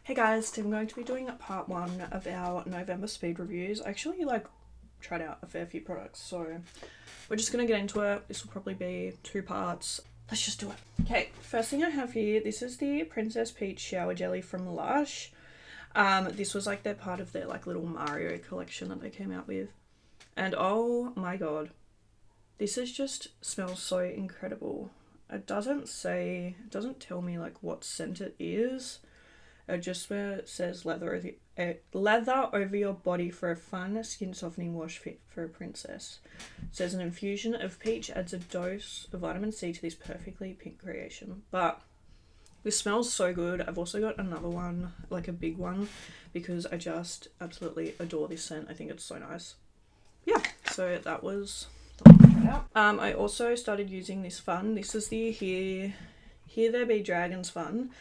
Hey guys, today I'm going to be doing part one of our November speed reviews. I actually tried out a fair few products, so we're just gonna get into it. This will probably be 2 parts. Let's just do it. Okay, first thing I have here, this is the Princess Peach Shower Jelly from Lush. This was like their part of their like little Mario collection that they came out with. And oh my god, this is just smells so incredible. It doesn't tell me like what scent it is. It just says leather over your body for a fun skin softening wash fit for a princess. It says an infusion of peach adds a dose of vitamin C to this perfectly pink creation. But this smells so good. I've also got another one, like a big one, because I just absolutely adore this scent. I think it's so nice. Yeah, so that was the one I tried out. I also started using this fun. This is the Here There Be Dragons fun.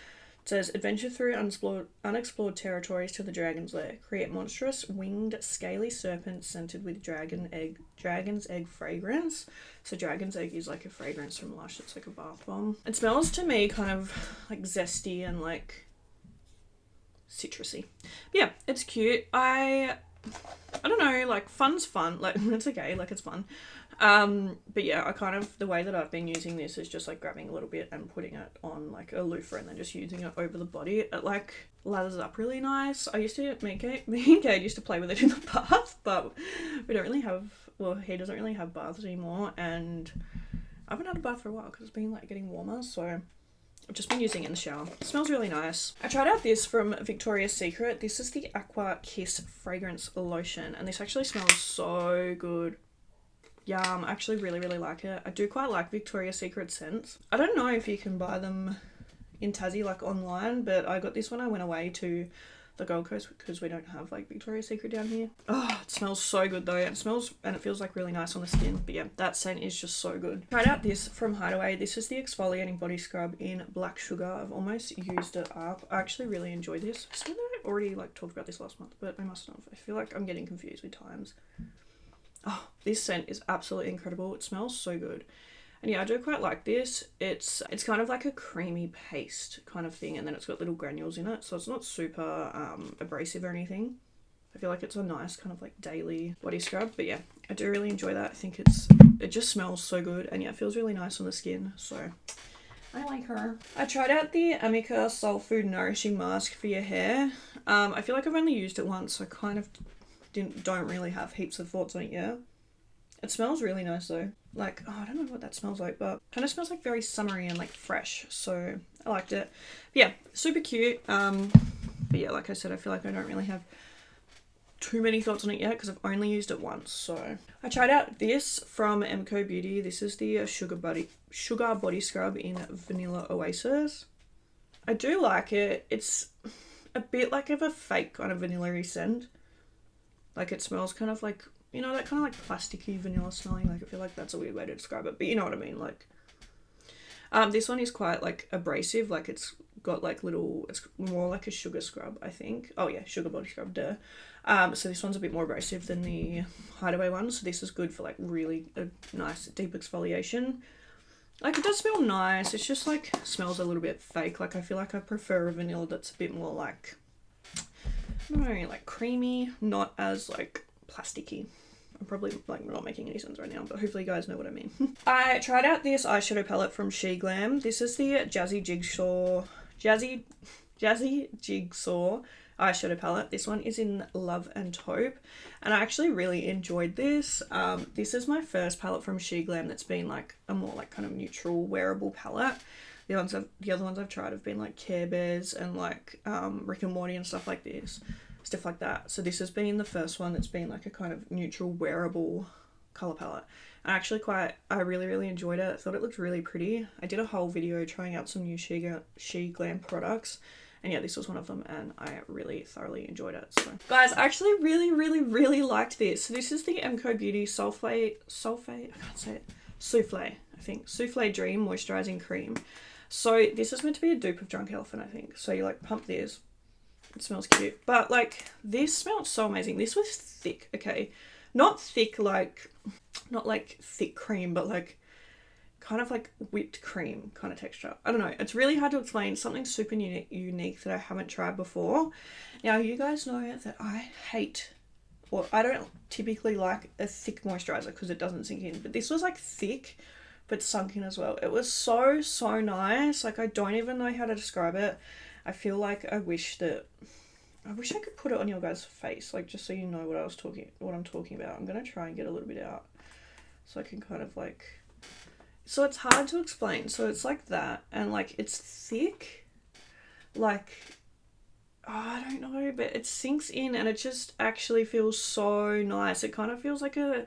It says, adventure through unexplored territories to the dragon's lair. Create monstrous, winged, scaly serpents scented with dragon's egg fragrance. So dragon's egg is like a fragrance from Lush. It's like a bath bomb. It smells to me kind of like zesty and like citrusy. But yeah, it's cute. I don't know, like fun's fun. Like it's okay, like it's fun. But yeah, the way that I've been using this is just like grabbing a little bit and putting it on like a loofah and then just using it over the body. It like lathers up really nice. Me and Cade used to play with it in the bath, but he doesn't really have baths anymore, and I haven't had a bath for a while because it's been like getting warmer, so I've just been using it in the shower. It smells really nice. I tried out this from Victoria's Secret. This is the Aqua Kiss fragrance lotion, and this actually smells so good. Yum, I actually really, really like it. I do quite like Victoria's Secret scents. I don't know if you can buy them in Tassie, like online, but I got this when I went away to the Gold Coast because we don't have like Victoria's Secret down here. Oh, it smells so good though. It smells and it feels like really nice on the skin. But yeah, that scent is just so good. Tried out this from Hideaway. This is the exfoliating body scrub in Black Sugar. I've almost used it up. I actually really enjoy this. I swear that I already like talked about this last month, but I must not have. I feel like I'm getting confused with times. Oh, this scent is absolutely incredible. It smells so good. And yeah, I do quite like this. It's kind of like a creamy paste kind of thing, and then it's got little granules in it, so it's not super abrasive or anything. I feel like it's a nice kind of like daily body scrub. But yeah, I do really enjoy that. I think it just smells so good, and yeah, it feels really nice on the skin, so I like her. I tried out the Amika Soul Food Nourishing Mask for your hair. I feel like I've only used it once, so I kind of don't really have heaps of thoughts on it yet. It smells really nice though. Like, I don't know what that smells like, but kind of smells like very summery and like fresh, so I liked it. But yeah, super cute. But yeah, like I said, I feel like I don't really have too many thoughts on it yet because I've only used it once. So I tried out this from MCO Beauty. This is the Sugar Body Scrub in Vanilla Oasis. I do like it. It's a bit like of a fake kind of vanilla-y scent. Like it smells kind of like, you know, that kind of like plasticky vanilla smelling. Like I feel like that's a weird way to describe it, but you know what I mean. Like, this one is quite like abrasive. Like it's got like it's more like a sugar scrub, I think. Oh yeah, sugar body scrub, duh. So this one's a bit more abrasive than the Hideaway one. So this is good for like really a nice deep exfoliation. Like it does smell nice. It's just like smells a little bit fake. Like I feel like I prefer a vanilla that's a bit more like, I don't know, like creamy, not as like plasticky. I'm probably like not making any sense right now, but hopefully you guys know what I mean. I tried out this eyeshadow palette from SheGlam. This is the Jazzy Jigsaw eyeshadow palette. This one is in Love and Taupe, and I actually really enjoyed this. This is my first palette from SheGlam that's been like a more like kind of neutral wearable palette. The other ones I've tried have been like Care Bears and like Rick and Morty and stuff like this. Stuff like that. So this has been the first one that's been like a kind of neutral wearable colour palette. And I really, really enjoyed it. I thought it looked really pretty. I did a whole video trying out some new SheGlam products. And yeah, this was one of them and I really thoroughly enjoyed it. So guys, I actually really, really, really liked this. So this is the MCO Beauty Souffle, I think. Souffle Dream Moisturising Cream. So this is meant to be a dupe of Drunk Elephant, I think. So you like pump this. It smells cute. But like this smelled so amazing. This was thick, okay? Not thick like, not like thick cream, but like kind of like whipped cream kind of texture. I don't know. It's really hard to explain. Something super unique that I haven't tried before. Now, you guys know that I hate, or I don't typically like a thick moisturizer because it doesn't sink in. But this was like thick, but sunk in as well. It was so, so nice. Like, I don't even know how to describe it. I feel like I wish I could put it on your guys' face, like, just so you know what I'm talking about. I'm gonna try and get a little bit out so I can kind of like, so it's hard to explain. So it's like that, and like it's thick, like, oh, I don't know, but it sinks in and it just actually feels so nice. It kind of feels like a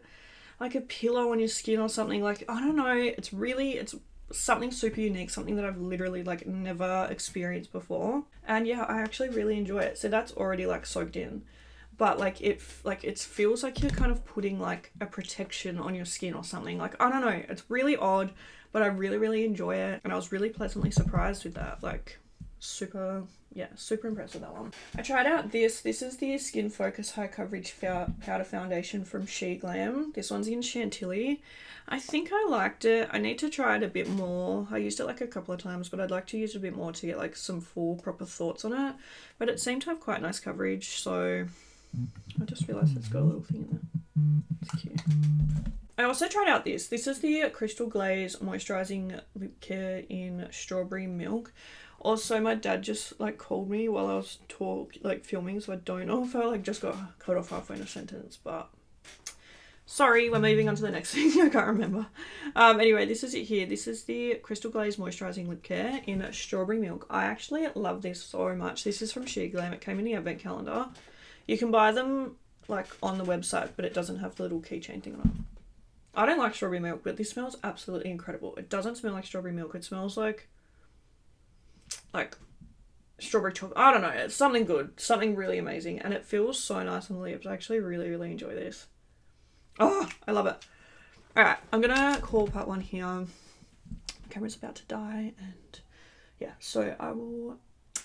pillow on your skin or something. Like, I don't know, it's something super unique, something that I've literally like never experienced before. And yeah, I actually really enjoy it. So that's already like soaked in, but like it feels like you're kind of putting like a protection on your skin or something. Like, I don't know, it's really odd, but I really, really enjoy it, and I was really pleasantly surprised with that. Like, super impressed with that one. I tried out this is the Skin Focus High Coverage Powder Foundation from SheGlam. This one's in Chantilly. I think I liked it. I need to try it a bit more. I used it like a couple of times, but I'd like to use it a bit more to get like some full proper thoughts on it. But it seemed to have quite nice coverage, so I just realised it's got a little thing in there. It's cute. I also tried out this. This is the Crystal Glaze Moisturising Lip Care in Strawberry Milk. Also, my dad just like called me while I was filming, so I don't know if I like just got cut off halfway in a sentence, but sorry, we're moving on to the next thing. I can't remember. Anyway, this is it here. This is the Crystal Glaze Moisturising Lip Care in Strawberry Milk. I actually love this so much. This is from SheGlam. It came in the advent calendar. You can buy them like on the website, but it doesn't have the little keychain thing on it. I don't like strawberry milk, but this smells absolutely incredible. It doesn't smell like strawberry milk. It smells like strawberry chocolate. I don't know. It's something good. Something really amazing. And it feels so nice on the lips. I actually really, really enjoy this. Oh, I love it. Alright, I'm going to call part 1 here. My camera's about to die. And yeah, so I will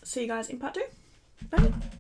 see you guys in part 2. Bye.